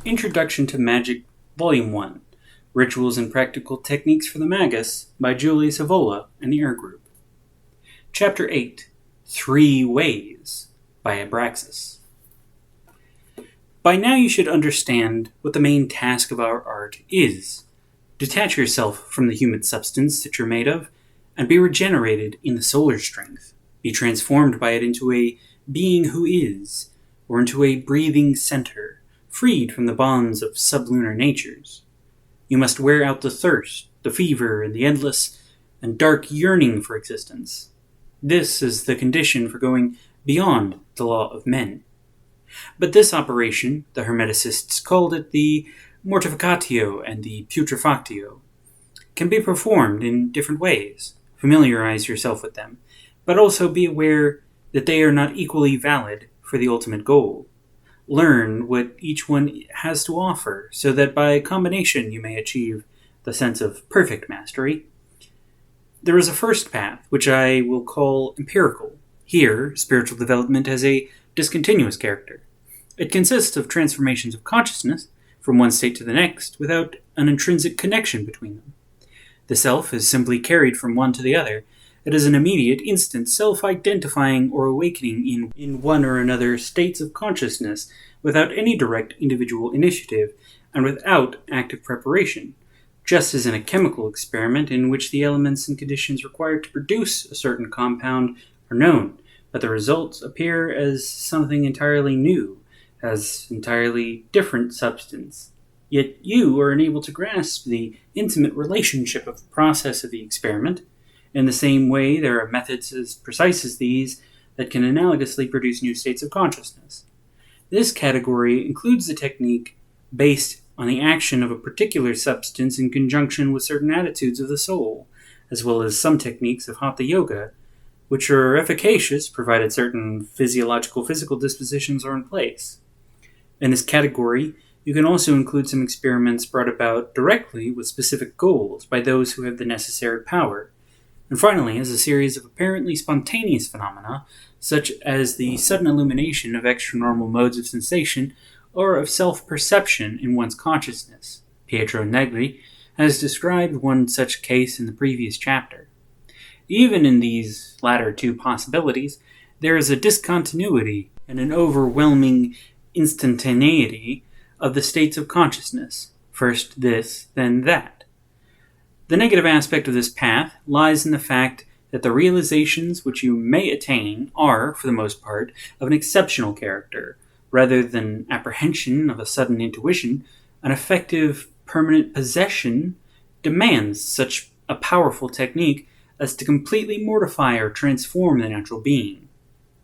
Introduction to Magic, Volume 1, Rituals and Practical Techniques for the Magus by Julie Savola and the Air Group. Chapter 8, 3 Ways by Abraxas. By now you should understand what the main task of our art is. Detach yourself from the human substance that you're made of, and be regenerated in the solar strength. Be transformed by it into a being who is, or into a breathing center, freed from the bonds of sublunar natures. You must wear out the thirst, the fever, and the endless and dark yearning for existence. This is the condition for going beyond the law of men. But this operation, the Hermeticists called it the mortificatio and the putrefactio, can be performed in different ways. Familiarize yourself with them, but also be aware that they are not equally valid for the ultimate goal. Learn what each one has to offer, so that by combination you may achieve the sense of perfect mastery. There is a first path, which I will call empirical. Here, spiritual development has a discontinuous character. It consists of transformations of consciousness from one state to the next without an intrinsic connection between them. The self is simply carried from one to the other. It is an immediate, instant, self-identifying or awakening in one or another states of consciousness without any direct individual initiative and without active preparation, just as in a chemical experiment in which the elements and conditions required to produce a certain compound are known, but the results appear as something entirely new, as entirely different substance. Yet you are unable to grasp the intimate relationship of the process of the experiment. In the same way, there are methods as precise as these that can analogously produce new states of consciousness. This category includes the technique based on the action of a particular substance in conjunction with certain attitudes of the soul, as well as some techniques of Hatha Yoga, which are efficacious provided certain physical dispositions are in place. In this category, you can also include some experiments brought about directly with specific goals by those who have the necessary power. And finally, as a series of apparently spontaneous phenomena, such as the sudden illumination of extranormal modes of sensation or of self-perception in one's consciousness. Pietro Negri has described one such case in the previous chapter. Even in these latter two possibilities, there is a discontinuity and an overwhelming instantaneity of the states of consciousness, first this, then that. The negative aspect of this path lies in the fact that the realizations which you may attain are, for the most part, of an exceptional character. Rather than apprehension of a sudden intuition, an effective, permanent possession demands such a powerful technique as to completely mortify or transform the natural being.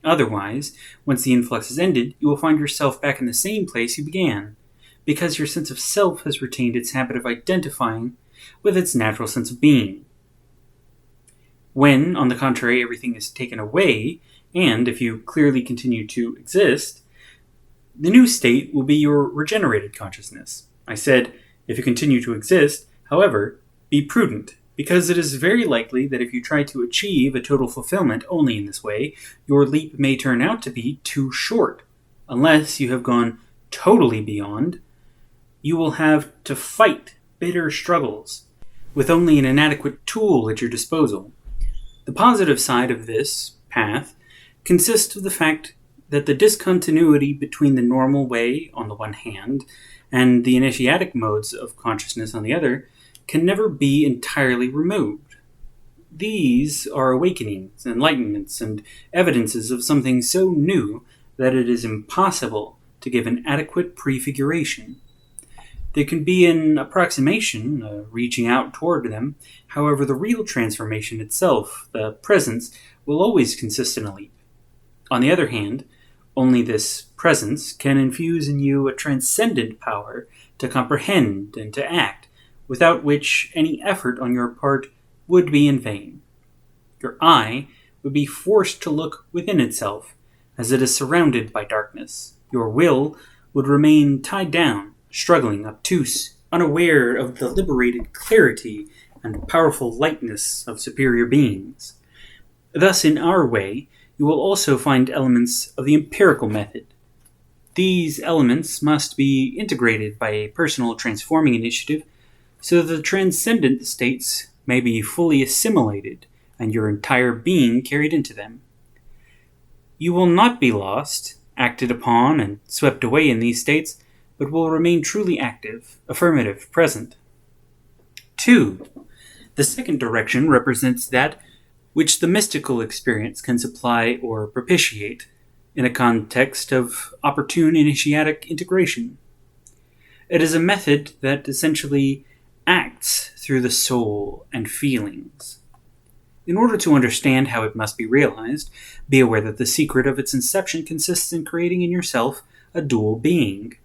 Otherwise, once the influx is ended, you will find yourself back in the same place you began, because your sense of self has retained its habit of identifying with its natural sense of being. When, on the contrary, everything is taken away, and if you clearly continue to exist, the new state will be your regenerated consciousness. I said, if you continue to exist, however, be prudent, because it is very likely that if you try to achieve a total fulfillment only in this way, your leap may turn out to be too short. Unless you have gone totally beyond, you will have to fight bitter struggles with only an inadequate tool at your disposal. The positive side of this path consists of the fact that the discontinuity between the normal way on the one hand and the initiatic modes of consciousness on the other can never be entirely removed. These are awakenings, enlightenments, and evidences of something so new that it is impossible to give an adequate prefiguration. There can be an approximation, reaching out toward them. However, the real transformation itself, the presence, will always consist in a leap. On the other hand, only this presence can infuse in you a transcendent power to comprehend and to act, without which any effort on your part would be in vain. Your eye would be forced to look within itself, as it is surrounded by darkness. Your will would remain tied down, struggling, obtuse, unaware of the liberated clarity and powerful lightness of superior beings. Thus, in our way, you will also find elements of the empirical method. These elements must be integrated by a personal transforming initiative so that the transcendent states may be fully assimilated and your entire being carried into them. You will not be lost, acted upon, and swept away in these states, but will remain truly active, affirmative, present. 2. The second direction represents that which the mystical experience can supply or propitiate in a context of opportune initiatic integration. It is a method that essentially acts through the soul and feelings. In order to understand how it must be realized, be aware that the secret of its inception consists in creating in yourself a dual being.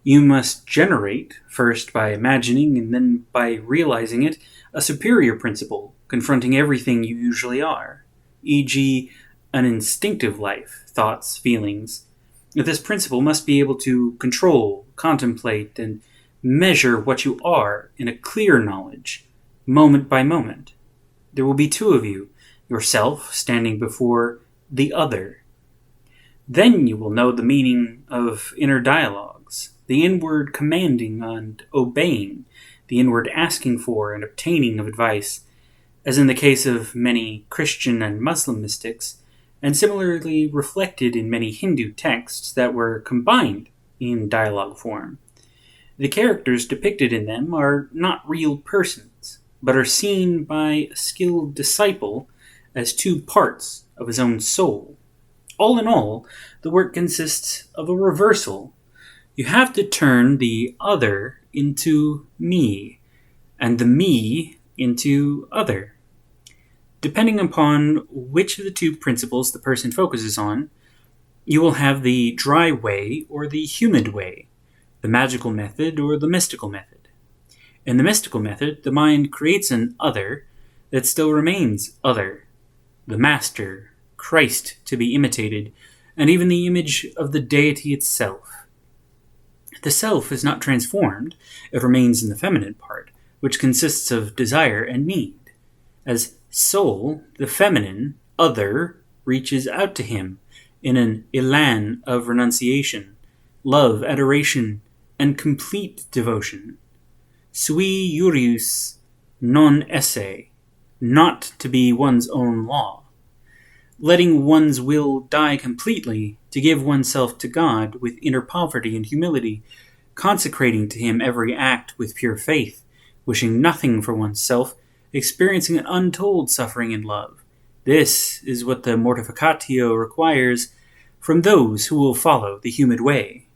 You must generate, first by imagining and then by realizing it, a superior principle, confronting everything you usually are, e.g., an instinctive life, thoughts, feelings. This principle must be able to control, contemplate, and measure what you are in a clear knowledge, moment by moment. There will be two of you, yourself standing before the other. Then you will know the meaning of inner dialogues, the inward commanding and obeying, the inward asking for and obtaining of advice, as in the case of many Christian and Muslim mystics, and similarly reflected in many Hindu texts that were combined in dialogue form. The characters depicted in them are not real persons, but are seen by a skilled disciple as two parts of his own soul. All in all, the work consists of a reversal. You have to turn the other into me, and the me into other. Depending upon which of the two principles the person focuses on, you will have the dry way or the humid way, the magical method or the mystical method. In the mystical method, the mind creates an other that still remains other, the master, Christ to be imitated, and even the image of the deity itself. The self is not transformed, it remains in the feminine part, which consists of desire and need. As soul, the feminine, other, reaches out to him in an elan of renunciation, love, adoration, and complete devotion. Sui juris non esse, not to be one's own law. Letting one's will die completely to give oneself to God with inner poverty and humility, consecrating to him every act with pure faith, wishing nothing for oneself, experiencing an untold suffering and love. This is what the Mortificatio requires from those who will follow the humid way.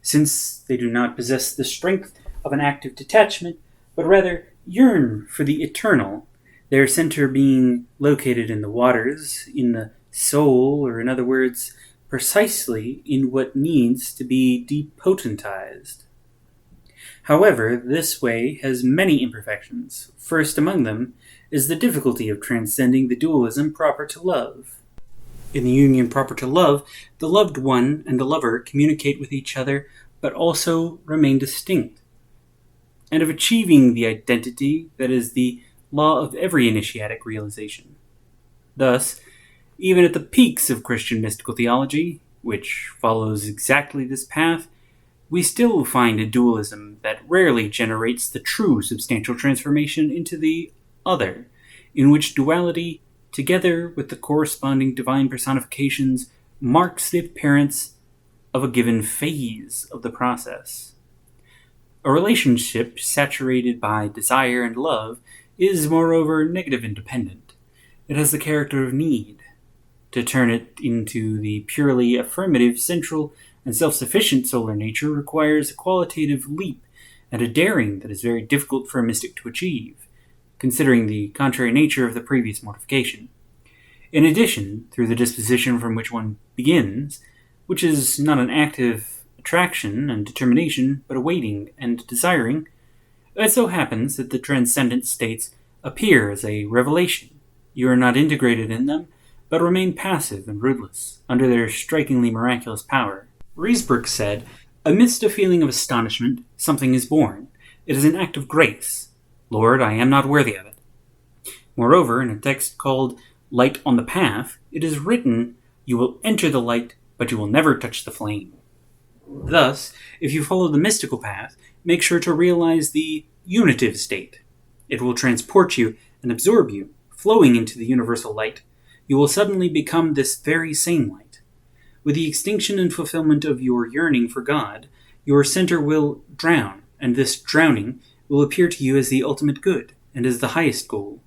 Since they do not possess the strength of an active detachment, but rather yearn for the eternal, their center being located in the waters, in the soul, or in other words, precisely in what needs to be depotentized. However, this way has many imperfections. First among them is the difficulty of transcending the dualism proper to love. In the union proper to love, the loved one and the lover communicate with each other, but also remain distinct, and of achieving the identity that is the law of every initiatic realization. Thus, even at the peaks of Christian mystical theology, which follows exactly this path, we still find a dualism that rarely generates the true substantial transformation into the other, in which duality, together with the corresponding divine personifications, marks the appearance of a given phase of the process. A relationship saturated by desire and love is, moreover, negative independent. It has the character of need. To turn it into the purely affirmative, central, and self-sufficient solar nature requires a qualitative leap and a daring that is very difficult for a mystic to achieve, considering the contrary nature of the previous mortification. In addition, through the disposition from which one begins, which is not an active attraction and determination, but a waiting and desiring, it so happens that the transcendent states appear as a revelation. You are not integrated in them, but remain passive and rootless, under their strikingly miraculous power. Riesberg said, "Amidst a feeling of astonishment, something is born. It is an act of grace. Lord, I am not worthy of it." Moreover, in a text called Light on the Path, it is written, "You will enter the light, but you will never touch the flame." Thus, if you follow the mystical path, make sure to realize the unitive state. It will transport you and absorb you, flowing into the universal light. You will suddenly become this very same light. With the extinction and fulfillment of your yearning for God, your center will drown, and this drowning will appear to you as the ultimate good and as the highest goal.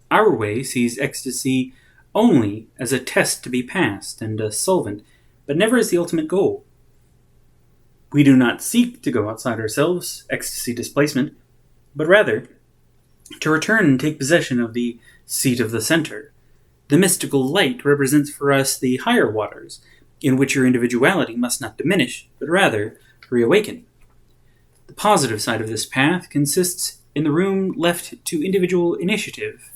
Our way sees ecstasy only as a test to be passed and a solvent, but never as the ultimate goal. We do not seek to go outside ourselves, ecstasy displacement, but rather to return and take possession of the seat of the center. The mystical light represents for us the higher waters, in which your individuality must not diminish, but rather reawaken. The positive side of this path consists in the room left to individual initiative.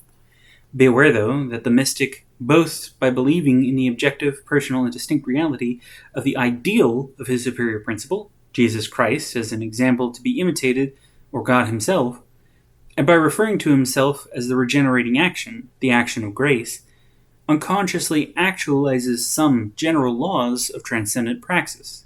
Be aware, though, that the mystic boasts by believing in the objective, personal, and distinct reality of the ideal of his superior principle, Jesus Christ, as an example to be imitated, or God himself, and by referring to himself as the regenerating action, the action of grace, unconsciously actualizes some general laws of transcendent praxis.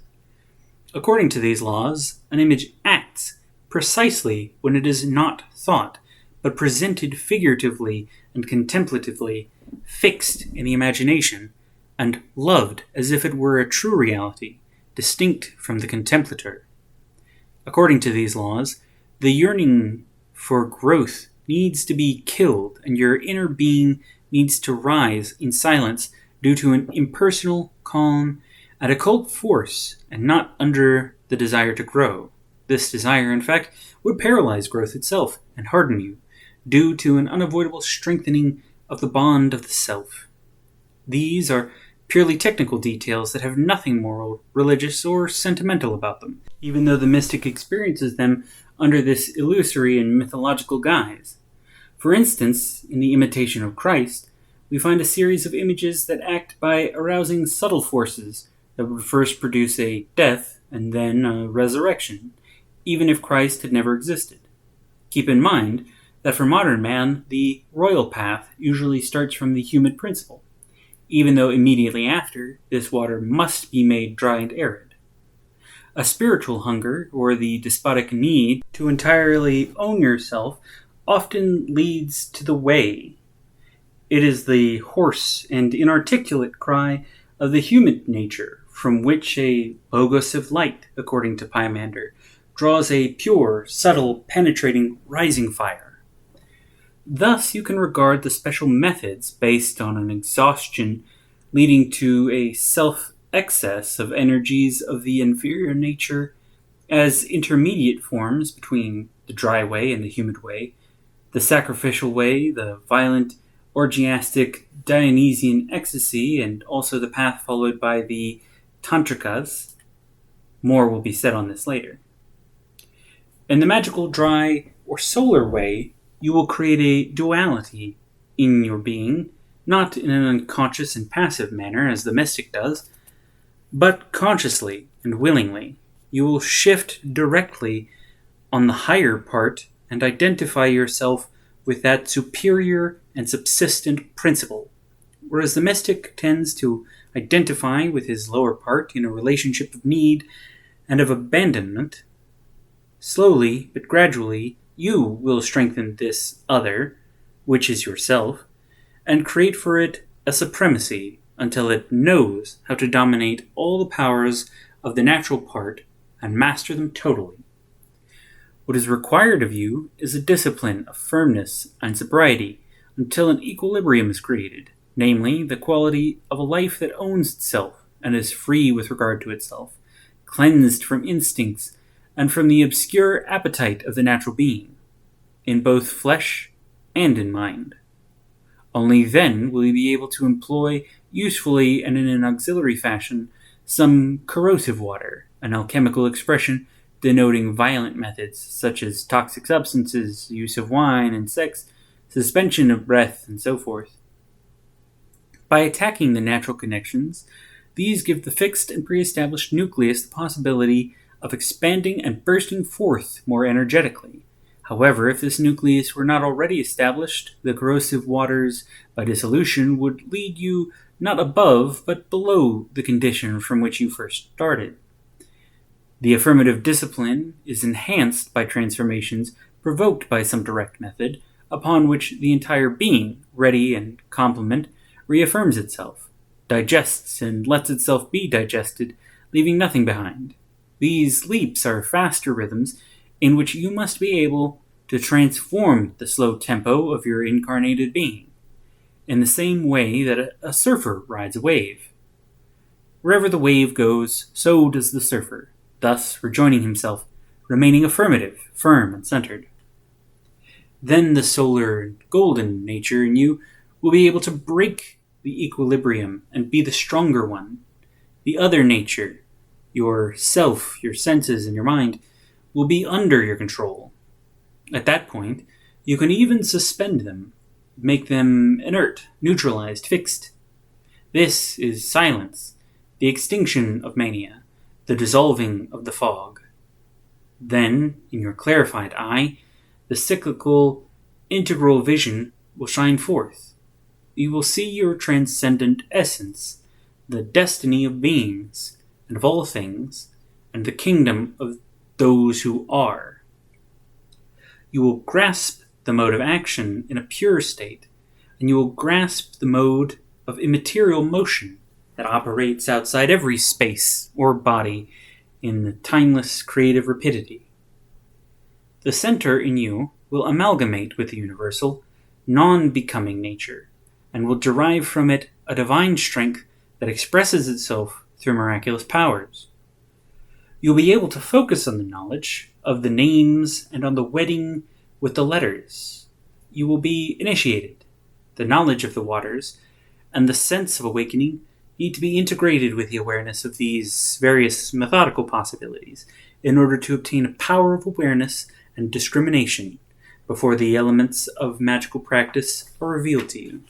According to these laws, an image acts precisely when it is not thought, but presented figuratively and contemplatively, fixed in the imagination, and loved as if it were a true reality, distinct from the contemplator. According to these laws, the yearning for growth needs to be killed, and your inner being needs to rise in silence due to an impersonal, calm, and occult force, and not under the desire to grow. This desire, in fact, would paralyze growth itself and harden you, due to an unavoidable strengthening of the bond of the self. These are purely technical details that have nothing moral, religious, or sentimental about them, even though the mystic experiences them under this illusory and mythological guise. For instance, in the Imitation of Christ, we find a series of images that act by arousing subtle forces that would first produce a death and then a resurrection, even if Christ had never existed. Keep in mind that for modern man, the royal path usually starts from the humid principle, even though immediately after, this water must be made dry and arid. A spiritual hunger, or the despotic need to entirely own yourself, often leads to the way. It is the hoarse and inarticulate cry of the human nature, from which a logos of light, according to Pymander, draws a pure, subtle, penetrating, rising fire. Thus, you can regard the special methods based on an exhaustion leading to a self-excess of energies of the inferior nature as intermediate forms between the dry way and the humid way, the sacrificial way, the violent, orgiastic Dionysian ecstasy, and also the path followed by the Tantrikas. More will be said on this later. In the magical dry or solar way, you will create a duality in your being, not in an unconscious and passive manner as the mystic does, but consciously and willingly. You will shift directly on the higher part and identify yourself with that superior and subsistent principle, whereas the mystic tends to identify with his lower part in a relationship of need and of abandonment. Slowly but gradually, you will strengthen this other, which is yourself, and create for it a supremacy until it knows how to dominate all the powers of the natural part and master them totally. What is required of you is a discipline of firmness and sobriety until an equilibrium is created, namely the quality of a life that owns itself and is free with regard to itself, cleansed from instincts and from the obscure appetite of the natural being, in both flesh and in mind. Only then will you be able to employ usefully and in an auxiliary fashion some corrosive water, an alchemical expression denoting violent methods such as toxic substances, use of wine and sex, suspension of breath, and so forth. By attacking the natural connections, these give the fixed and pre-established nucleus the possibility of expanding and bursting forth more energetically. However, if this nucleus were not already established, the corrosive waters, by dissolution, would lead you not above, but below the condition from which you first started. The affirmative discipline is enhanced by transformations provoked by some direct method, upon which the entire being, ready and complement, reaffirms itself, digests and lets itself be digested, leaving nothing behind. These leaps are faster rhythms in which you must be able to transform the slow tempo of your incarnated being, in the same way that a surfer rides a wave. Wherever the wave goes, so does the surfer, thus rejoining himself, remaining affirmative, firm, and centered. Then the solar and golden nature in you will be able to break the equilibrium and be the stronger one. The other nature, your self, your senses, and your mind, will be under your control. At that point, you can even suspend them, make them inert, neutralized, fixed. This is silence, the extinction of mania, the dissolving of the fog. Then, in your clarified eye, the cyclical, integral vision will shine forth. You will see your transcendent essence, the destiny of beings, and of all things, and the kingdom of those who are. You will grasp the mode of action in a pure state, and you will grasp the mode of immaterial motion that operates outside every space or body in the timeless creative rapidity. The center in you will amalgamate with the universal, non-becoming nature, and will derive from it a divine strength that expresses itself through miraculous powers. You'll be able to focus on the knowledge of the names and on the wedding with the letters. You will be initiated. The knowledge of the waters and the sense of awakening need to be integrated with the awareness of these various methodical possibilities in order to obtain a power of awareness and discrimination before the elements of magical practice are revealed to you.